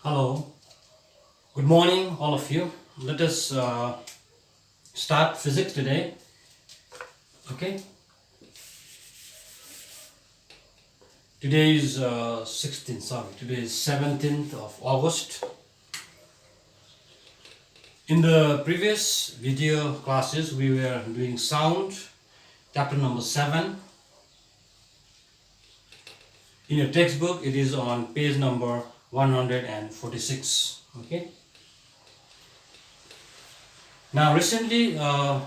Hello, good morning, all of you. Let us start physics today. Okay, today is 16th, sorry, today is 17th of August. In the previous video classes, we were doing sound, chapter number 7. In your textbook, it is on page number 146. Okay. Now, recently, the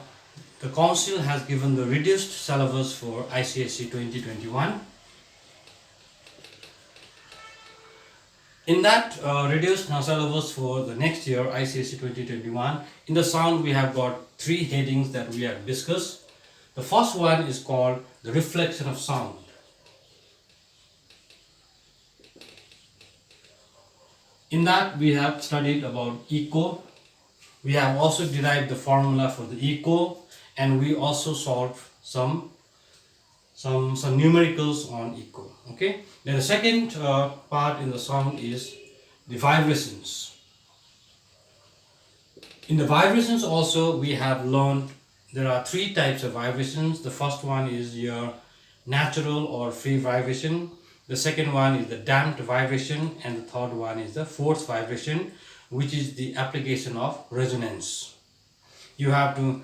Council has given the reduced syllabus for ICSE 2021. In that reduced syllabus for the next year, ICSE 2021, in the sound we have got three headings that we have discussed. The first one is called the reflection of sound. In that we have studied about echo. We have also derived the formula for the echo, and we also solved some numericals on echo. Okay. Then the second part in the sound is the vibrations. In the vibrations also we have learned there are three types of vibrations. The first one is your natural or free vibration. The second one is the damped vibration, and the third one is the forced vibration, which is the application of resonance. You have to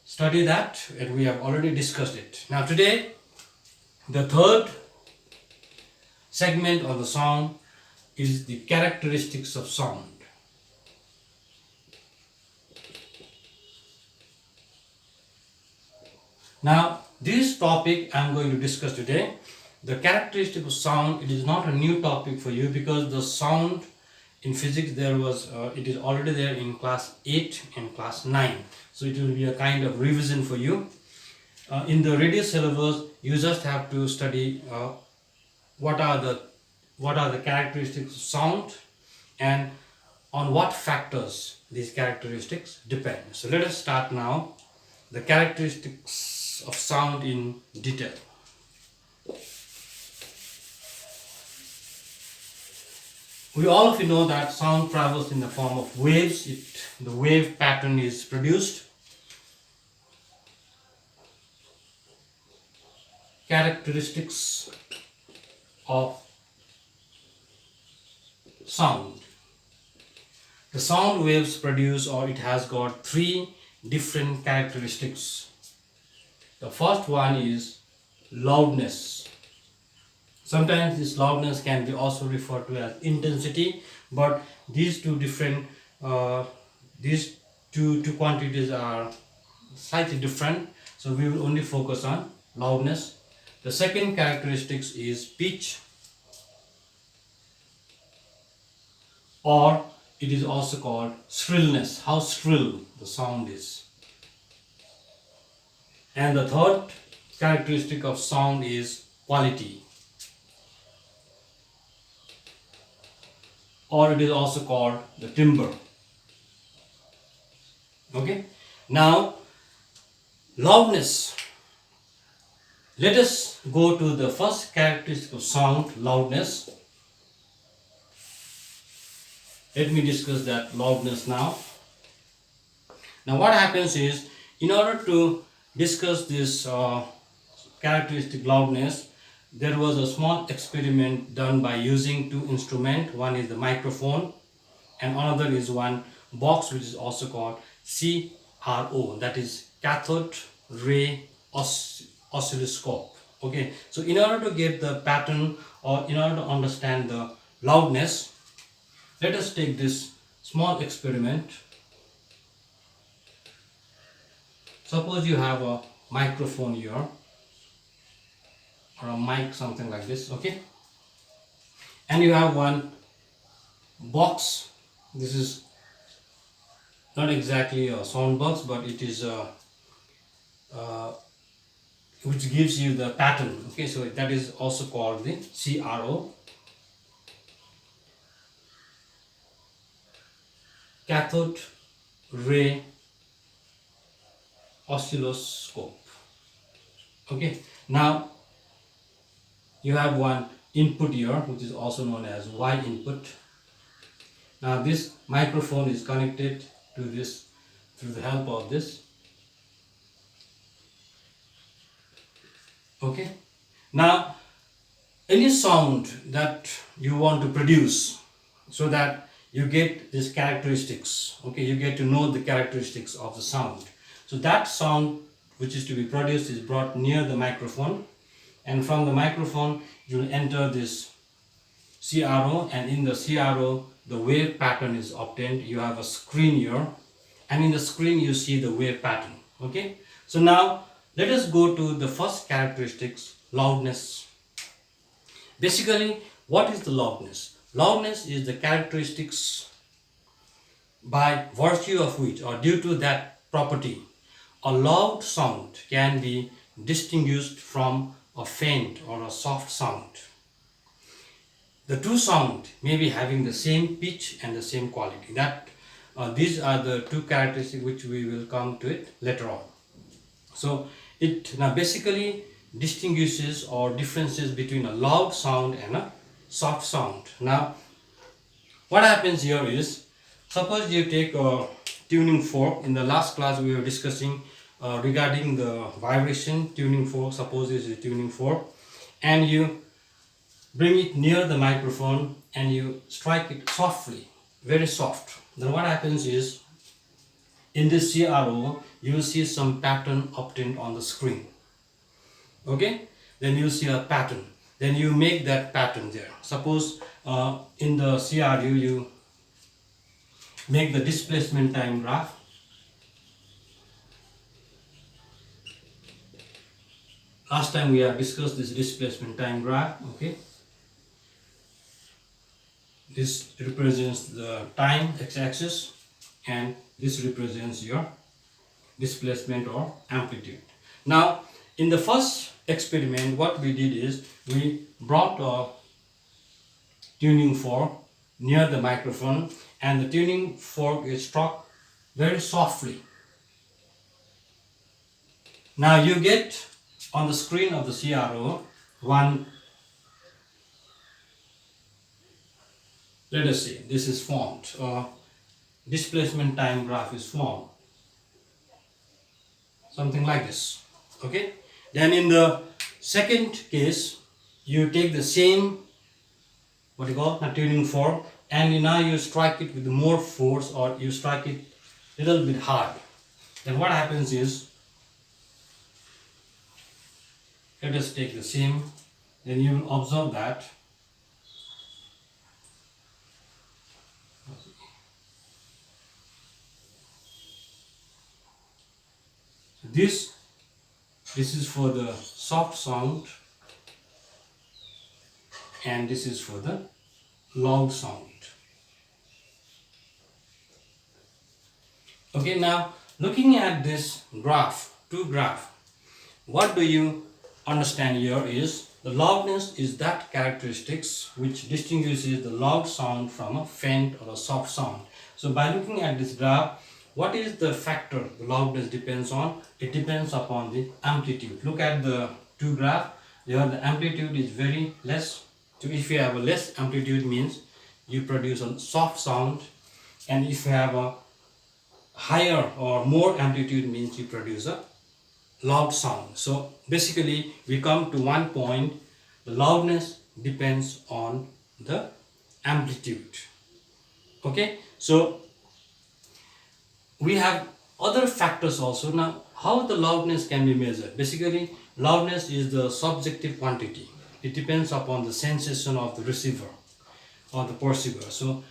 study that, and we have already discussed it. Now today, the third segment of the sound is the characteristics of sound. Now this topic I am going to discuss today. The characteristic of sound, it is not a new topic for you, because the sound in physics it is already there in class 8 and class 9. So it will be a kind of revision for you. In the reduced syllabus, you just have to study what are the characteristics of sound and on what factors these characteristics depend. So let us start now the characteristics of sound in detail. We all of you know that sound travels in the form of waves. The wave pattern is produced. Characteristics of sound. The sound waves produce, or it has got three different characteristics. The first one is loudness. Sometimes this loudness can be also referred to as intensity, but these two quantities are slightly different, so we will only focus on loudness. The second characteristic is pitch, or it is also called shrillness, how shrill the sound is. And the third characteristic of sound is quality, or it is also called the timbre. Okay. Now, loudness. Let us go to the first characteristic of sound, loudness. Let me discuss that loudness now. Now what happens is, in order to discuss this characteristic loudness, there was a small experiment done by using two instruments. One is the microphone, and another is one box which is also called CRO, that is cathode ray oscilloscope. Okay, so in order to get the pattern, or in order to understand the loudness, let us take this small experiment. Suppose you have a microphone here, or a mic, something like this. Okay, and you have one box. This is not exactly a sound box, but it is which gives you the pattern. Okay, so that is also called the CRO, cathode ray oscilloscope. Okay, now you have one input here, which is also known as Y input, Now this microphone is connected to this through the help of this. Okay. Now any sound that you want to produce, so that you get these characteristics, okay, you get to know the characteristics of the sound. So that sound which is to be produced is brought near the microphone, and from the microphone you will enter this CRO, and in the CRO the wave pattern is obtained. You have a screen here, and in the screen you see the wave pattern. Okay, so now let us go to the first characteristics, loudness. Basically, what is the loudness? Loudness is the characteristics by virtue of which, or due to that property, a loud sound can be distinguished from a faint or a soft sound. The two sounds may be having the same pitch and the same quality. These are the two characteristics which we will come to it later on. So it now basically distinguishes or differences between a loud sound and a soft sound. Now what happens here is, suppose you take a tuning fork. In the last class we were discussing regarding the vibration tuning fork. Suppose this is a tuning fork, and you bring it near the microphone and you strike it softly, very soft. Then what happens is, in this CRO you will see some pattern obtained on the screen. Okay, then you see a pattern, then you make that pattern there. Suppose in the CRU you make the displacement time graph. Last time we have discussed this displacement time graph. Okay, this represents the time x-axis, and this represents your displacement or amplitude. Now in the first experiment, what we did is we brought a tuning fork near the microphone, and the tuning fork is struck very softly. Now you get on the screen of the CRO one, let us say this is formed, displacement time graph is formed, something like this. Okay, then in the second case you take the same, what you call a tuning fork, and now you strike it with more force, or you strike it a little bit hard. Then what happens is, let us take the same, then you will observe that this is for the soft sound, and this is for the loud sound. Okay, now looking at this graph, two graph, what do you understand here is, the loudness is that characteristics which distinguishes the loud sound from a faint or a soft sound. So by looking at this graph, what is the factor the loudness depends on? It depends upon the amplitude. Look at the two graph. There the amplitude is very less. So if you have a less amplitude, means you produce a soft sound, and if you have a higher or more amplitude, means you produce a loud sound. So basically we come to one point, the loudness depends on the amplitude. Okay, so we have other factors also. Now how the loudness can be measured? Basically loudness is the subjective quantity. It depends upon the sensation of the receiver or the perceiver. So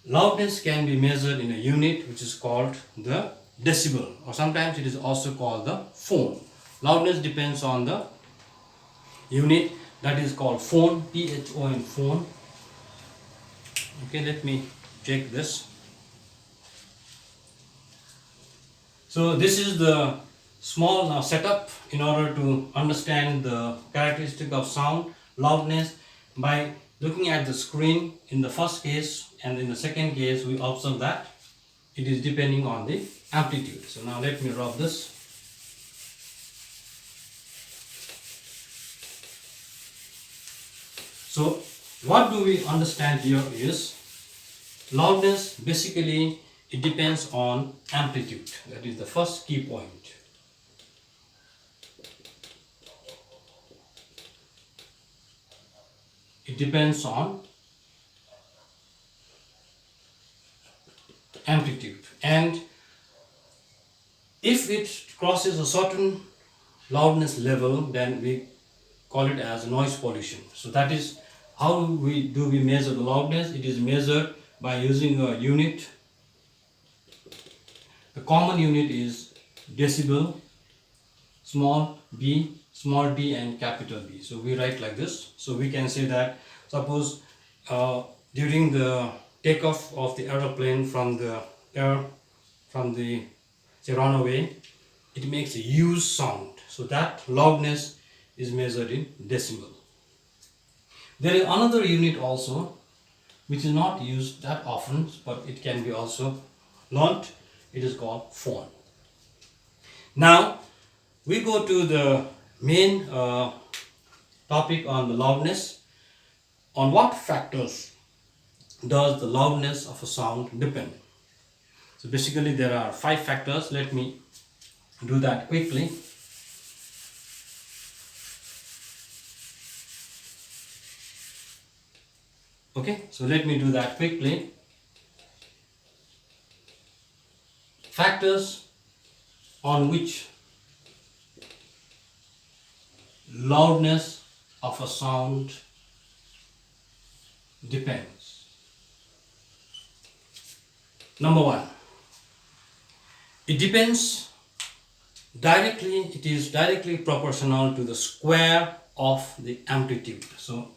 loudness can be measured in a unit which is called the decibel, or sometimes it is also called the phone. Loudness depends on the unit, that is called phone, PHON, phone. Okay, let me check this. So this is the small setup in order to understand the characteristic of sound, loudness, by looking at the screen in the first case, and in the second case we observe that it is depending on the amplitude. So now let me rub this. So what do we understand here is, Loudness basically it depends on amplitude. That is the first key point. It depends on amplitude, and if it crosses a certain loudness level, then we call it as noise pollution. So that is how we measure the loudness. It is measured by using a unit. The common unit is decibel, small b, small d, and capital B. So we write like this. So we can say that suppose during the takeoff of the aeroplane from the say runaway, it makes a huge sound. So that loudness is measured in decibel. There is another unit also which is not used that often, but it can be also learnt. It is called phone. Now we go to the main topic on the loudness. On what factors does the loudness of a sound depend? So basically there are 5 factors. Let me do that quickly. Okay, so let me do that quickly. Factors on which loudness of a sound depends. Number 1, it depends directly, it is directly proportional to the square of the amplitude. So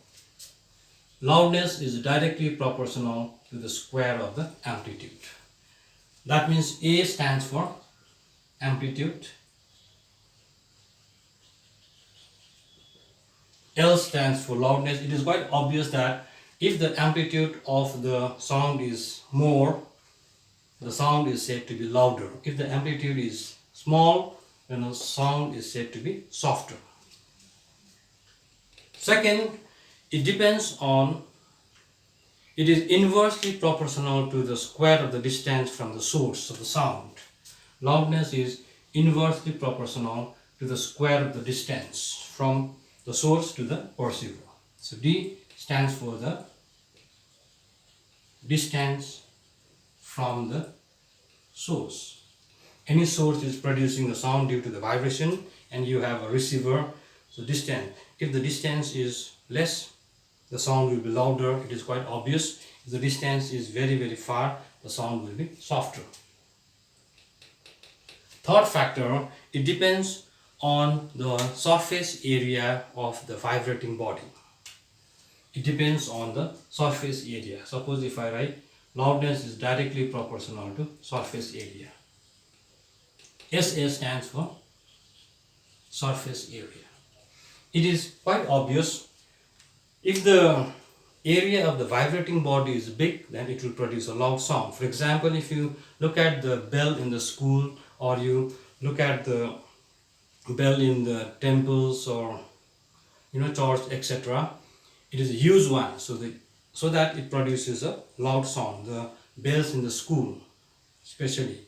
loudness is directly proportional to the square of the amplitude. That means A stands for amplitude, L stands for loudness. It is quite obvious that if the amplitude of the sound is more, the sound is said to be louder. If the amplitude is small, then the sound is said to be softer. Second, it is inversely proportional to the square of the distance from the source of the sound. Loudness is inversely proportional to the square of the distance from the source to the perceiver. So D stands for the distance from the source. Any source is producing the sound due to the vibration, and you have a receiver. So distance. If the distance is less, the sound will be louder. It is quite obvious. If the distance is very far, the sound will be softer. Third factor, it depends on the surface area of the vibrating body. It depends on the surface area. Suppose if I write loudness is directly proportional to surface area. SA stands for surface area. It is quite obvious. If the area of the vibrating body is big, then it will produce a loud sound. For example, if you look at the bell in the school, or you look at the bell in the temples or church, etc., it is a huge one, so that it produces a loud sound. The bells in the school especially,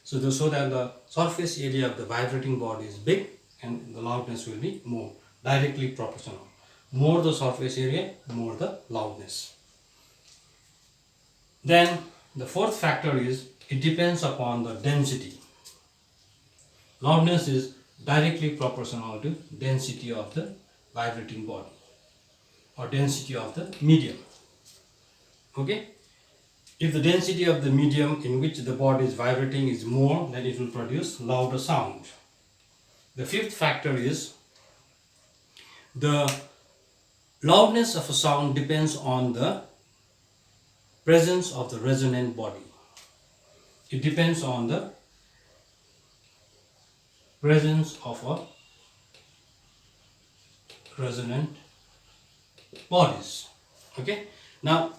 so that the surface area of the vibrating body is big, and the loudness will be more directly proportional. More the surface area, more the loudness. Then the fourth factor is it depends upon the density. Loudness is directly proportional to density of the vibrating body or density of the medium. Okay? If the density of the medium in which the body is vibrating is more, then it will produce louder sound. The fifth factor is the loudness of a sound depends on the presence of the resonant body. It depends on the presence of a resonant bodies. Okay? Now,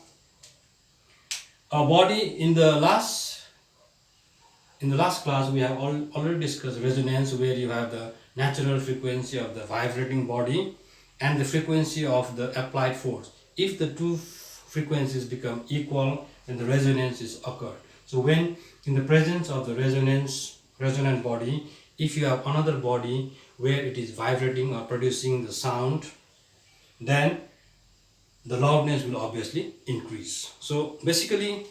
a body in the last class we have already discussed resonance, where you have the natural frequency of the vibrating body and the frequency of the applied force. If the two frequencies become equal, then the resonance is occurred. So when in the presence of the resonant body, if you have another body where it is vibrating or producing the sound, then the loudness will obviously increase. So basically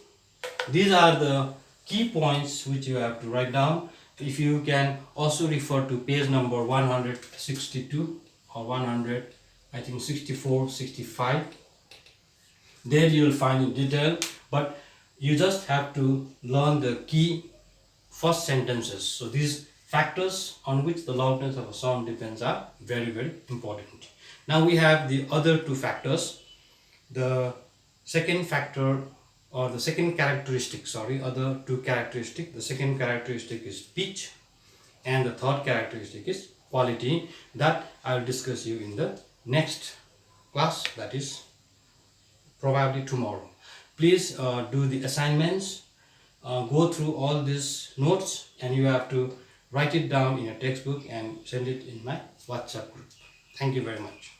these are the key points which you have to write down. If you can also refer to page number 162 or 100, I think 64, 65. There you will find in detail, but you just have to learn the key first sentences. So these factors on which the loudness of a sound depends are very, very important. Now we have the other two factors. The second factor, or the second characteristic, other two characteristics. The second characteristic is pitch, and the third characteristic is quality. That I will discuss you in the next class, that is probably tomorrow. Please do the assignments, go through all these notes, and you have to write it down in a textbook and send it in my WhatsApp group. Thank you very much.